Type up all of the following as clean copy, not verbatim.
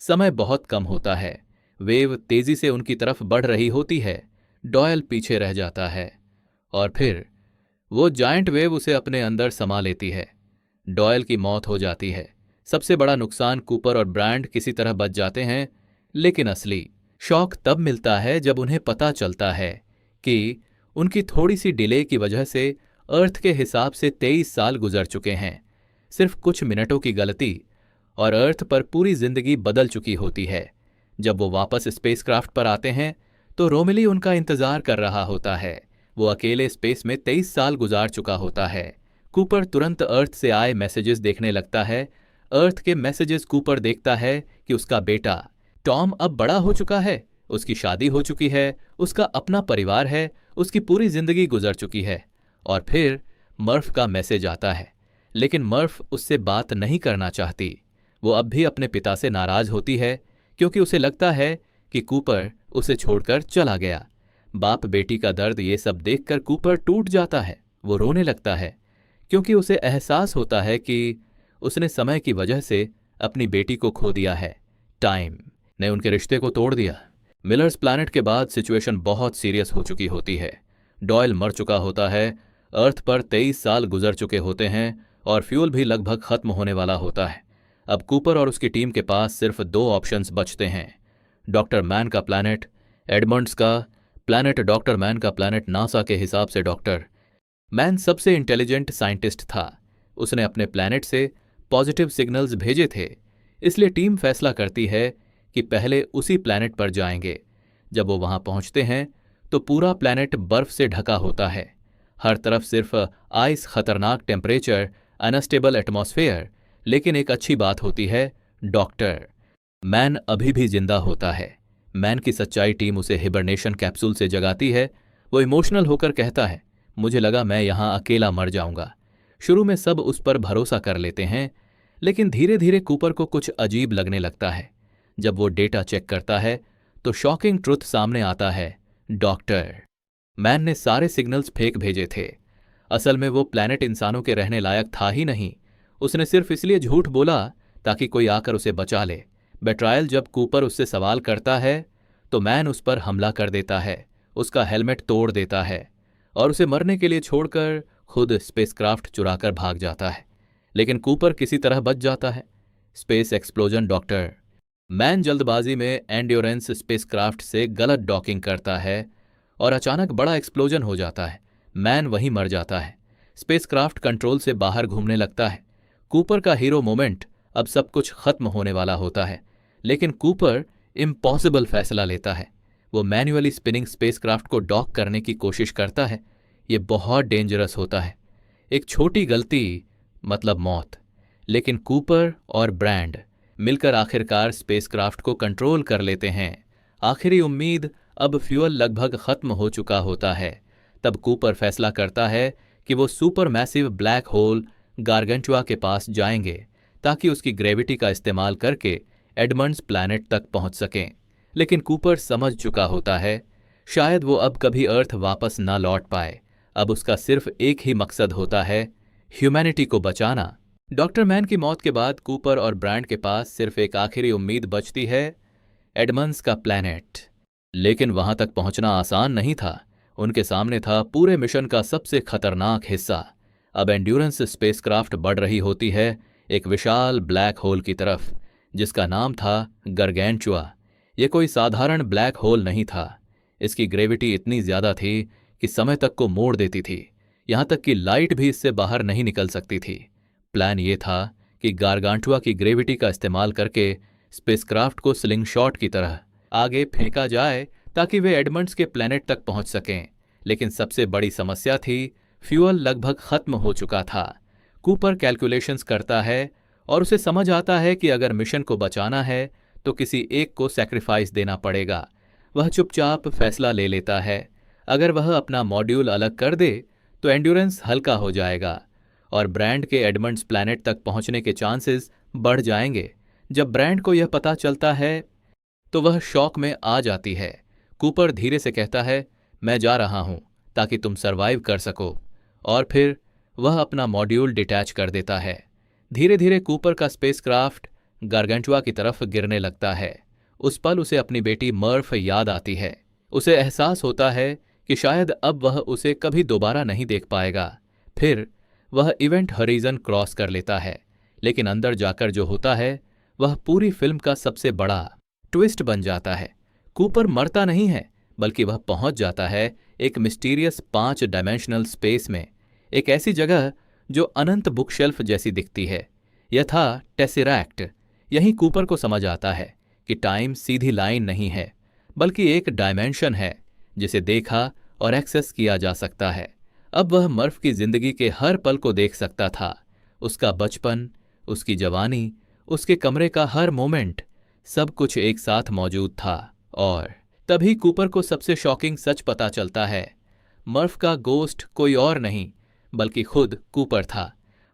समय बहुत कम होता है। वेव तेजी से उनकी तरफ बढ़ रही होती है। डॉयल पीछे रह जाता है और फिर वो जायंट वेव उसे अपने अंदर समा लेती है। डॉयल की मौत हो जाती है। सबसे बड़ा नुकसान कूपर और ब्रांड किसी तरह बच जाते हैं, लेकिन असली शॉक तब मिलता है जब उन्हें पता चलता है कि उनकी थोड़ी सी डिले की वजह से अर्थ के हिसाब से 23 साल गुजर चुके हैं। सिर्फ कुछ मिनटों की गलती और अर्थ पर पूरी जिंदगी बदल चुकी होती है। जब वो वापस स्पेसक्राफ्ट पर आते हैं तो रोमिली उनका इंतजार कर रहा होता है। वो अकेले स्पेस में 23 साल गुजार चुका होता है। कूपर तुरंत अर्थ से आए मैसेजेस देखने लगता है। अर्थ के मैसेजेस कूपर देखता है कि उसका बेटा टॉम अब बड़ा हो चुका है, उसकी शादी हो चुकी है, उसका अपना परिवार है, उसकी पूरी जिंदगी गुजर चुकी है। और फिर मर्फ का मैसेज आता है, लेकिन मर्फ उससे बात नहीं करना चाहती। वो अब भी अपने पिता से नाराज होती है क्योंकि उसे लगता है कि कूपर उसे छोड़कर चला गया। बाप बेटी का दर्द ये सब देखकर कूपर टूट जाता है। वो रोने लगता है क्योंकि उसे एहसास होता है कि उसने समय की वजह से अपनी बेटी को खो दिया है। टाइम ने उनके रिश्ते को तोड़ दिया। मिलर्स प्लैनेट के बाद सिचुएशन बहुत सीरियस हो चुकी होती है। डॉयल मर चुका होता है, अर्थ पर 23 साल गुजर चुके होते हैं और फ्यूल भी लगभग खत्म होने वाला होता है। अब कूपर और उसकी टीम के पास सिर्फ 2 ऑप्शंस बचते हैं, डॉक्टर मैन का प्लैनेट, एडमंड्स का प्लैनेट। डॉक्टर मैन का प्लैनेट नासा के हिसाब से डॉक्टर मैन सबसे इंटेलिजेंट साइंटिस्ट था। उसने अपने प्लैनेट से पॉजिटिव सिग्नल्स भेजे थे, इसलिए टीम फैसला करती है कि पहले उसी प्लैनेट पर जाएंगे। जब वो वहां पहुंचते हैं तो पूरा प्लैनेट बर्फ से ढका होता है। हर तरफ सिर्फ आइस, खतरनाक टेम्परेचर, अनस्टेबल एटमॉस्फेयर। लेकिन एक अच्छी बात होती है, डॉक्टर मैन अभी भी जिंदा होता है। मैन की सच्चाई टीम उसे हिबरनेशन कैप्सूल से जगाती है। वो इमोशनल होकर कहता है, मुझे लगा मैं यहां अकेला मर जाऊंगा। शुरू में सब उस पर भरोसा कर लेते हैं, लेकिन धीरे धीरे कूपर को कुछ अजीब लगने लगता है। जब वो डेटा चेक करता है तो शॉकिंग ट्रुथ सामने आता है, डॉक्टर मैन ने सारे सिग्नल्स फेक भेजे थे। असल में वो प्लैनेट इंसानों के रहने लायक था ही नहीं। उसने सिर्फ इसलिए झूठ बोला ताकि कोई आकर उसे बचा ले। बेट्रायल जब कूपर उससे सवाल करता है तो मैन उस पर हमला कर देता है, उसका हेलमेट तोड़ देता है और उसे मरने के लिए छोड़कर खुद स्पेसक्राफ्ट चुराकर भाग जाता है। लेकिन कूपर किसी तरह बच जाता है। Space explosion. डॉक्टर मैन जल्दबाजी में एंड्योरेंस स्पेसक्राफ्ट से गलत डॉकिंग करता है और अचानक बड़ा एक्सप्लोजन हो जाता है। मैन वहीं मर जाता है। स्पेसक्राफ्ट कंट्रोल से बाहर घूमने लगता है। कूपर का हीरो मोमेंट, अब सब कुछ खत्म होने वाला होता है। लेकिन कूपर इम्पॉसिबल फैसला लेता है। वो मैन्युअली स्पिनिंग स्पेसक्राफ्ट को डॉक करने की कोशिश करता है। ये बहुत डेंजरस होता है। एक छोटी गलती मतलब मौत। लेकिन कूपर और ब्रांड मिलकर आखिरकार स्पेसक्राफ्ट को कंट्रोल कर लेते हैं। आखिरी उम्मीद, अब फ्यूल लगभग खत्म हो चुका होता है। तब कूपर फैसला करता है कि वो super massive black hole Gargantua के पास जाएंगे ताकि उसकी ग्रेविटी का इस्तेमाल करके एडमंड्स प्लैनेट तक पहुंच सकें। लेकिन कूपर समझ चुका होता है शायद वो अब कभी अर्थ वापस ना लौट पाए। अब उसका सिर्फ एक ही मकसद होता है, ह्यूमैनिटी को बचाना। डॉक्टर मैन की मौत के बाद कूपर और ब्रांड के पास सिर्फ एक आखिरी उम्मीद बचती है, एडमंड्स का प्लैनेट। लेकिन वहां तक पहुंचना आसान नहीं था। उनके सामने था पूरे मिशन का सबसे खतरनाक हिस्सा। अब एंड्योरेंस स्पेसक्राफ्ट बढ़ रही होती है एक विशाल ब्लैक होल की तरफ, जिसका नाम था गारगेंचुआ। ये कोई साधारण ब्लैक होल नहीं था। इसकी ग्रेविटी इतनी ज्यादा थी कि समय तक को मोड़ देती थी। यहां तक कि लाइट भी इससे बाहर नहीं निकल सकती थी। प्लान ये था कि गारगांटुआ की ग्रेविटी का इस्तेमाल करके स्पेसक्राफ्ट को स्लिंगशॉट की तरह आगे फेंका जाए ताकि वे एडमंड्स के प्लैनेट तक पहुंच सकें। लेकिन सबसे बड़ी समस्या थी, फ्यूल लगभग खत्म हो चुका था। कूपर कैलकुलेशंस करता है और उसे समझ आता है कि अगर मिशन को बचाना है तो किसी एक को सैक्रिफाइस देना पड़ेगा। वह चुपचाप फैसला ले लेता है, अगर वह अपना मॉड्यूल अलग कर दे तो एंड्योरेंस हल्का हो जाएगा और ब्रांड के एडमंड्स प्लैनेट तक पहुंचने के चांसेस बढ़ जाएंगे। जब ब्रांड को यह पता चलता है तो वह शॉक में आ जाती है। कूपर धीरे से कहता है, मैं जा रहा हूं ताकि तुम सरवाइव कर सको। और फिर वह अपना मॉड्यूल डिटैच कर देता है। धीरे धीरे कूपर का स्पेसक्राफ्ट गारगेंटुआ की तरफ गिरने लगता है। उस पल उसे अपनी बेटी मर्फ याद आती है। उसे एहसास होता है कि शायद अब वह उसे कभी दोबारा नहीं देख पाएगा। फिर वह इवेंट हॉरिजन क्रॉस कर लेता है, लेकिन अंदर जाकर जो होता है वह पूरी फिल्म का सबसे बड़ा ट्विस्ट बन जाता है। कूपर मरता नहीं है, बल्कि वह पहुंच जाता है एक मिस्टीरियस 5 डायमेंशनल स्पेस में, एक ऐसी जगह जो अनंत बुकशेल्फ जैसी दिखती है। यह था टेसिरैक्ट। यहीं कूपर को समझ आता है कि टाइम सीधी लाइन नहीं है, बल्कि एक डायमेंशन है जिसे देखा और एक्सेस किया जा सकता है। अब वह मर्फ की जिंदगी के हर पल को देख सकता था, उसका बचपन, उसकी जवानी, उसके कमरे का हर मोमेंट, सब कुछ एक साथ मौजूद था। और तभी कूपर को सबसे शॉकिंग सच पता चलता है। मर्फ का गोस्ट कोई और नहीं बल्कि खुद कूपर था।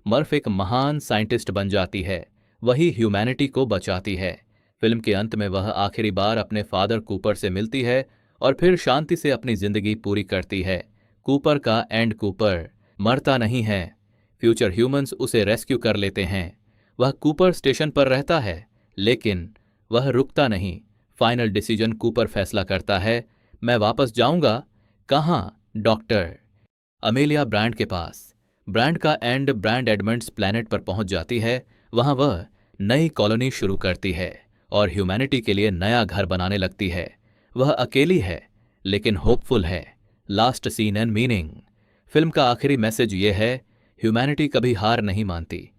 मर्फ एक महान साइंटिस्ट बन जाती है, वही ह्यूमैनिटी को बचाती है। फिल्म के अंत में वह आखिरी बार अपने फादर कूपर से मिलती है और फिर शांति से अपनी जिंदगी पूरी करती है। कूपर का एंड कूपर मरता नहीं है। फ्यूचर ह्यूमंस उसे रेस्क्यू कर लेते हैं। वह कूपर स्टेशन पर रहता है, लेकिन वह रुकता नहीं। फाइनल डिसीजन कूपर फैसला करता है, मैं वापस जाऊंगा। कहाँ? डॉक्टर अमेलिया ब्रांड के पास। ब्रांड का एंड ब्रांड एडमंड्स प्लैनेट पर पहुंच जाती है। वहां वह नई कॉलोनी शुरू करती है और ह्यूमैनिटी के लिए नया घर बनाने लगती है। वह अकेली है, लेकिन होपफुल है। Last scene and meaning. Film का आखिरी मैसेज ये है, ह्यूमैनिटी कभी हार नहीं मानती,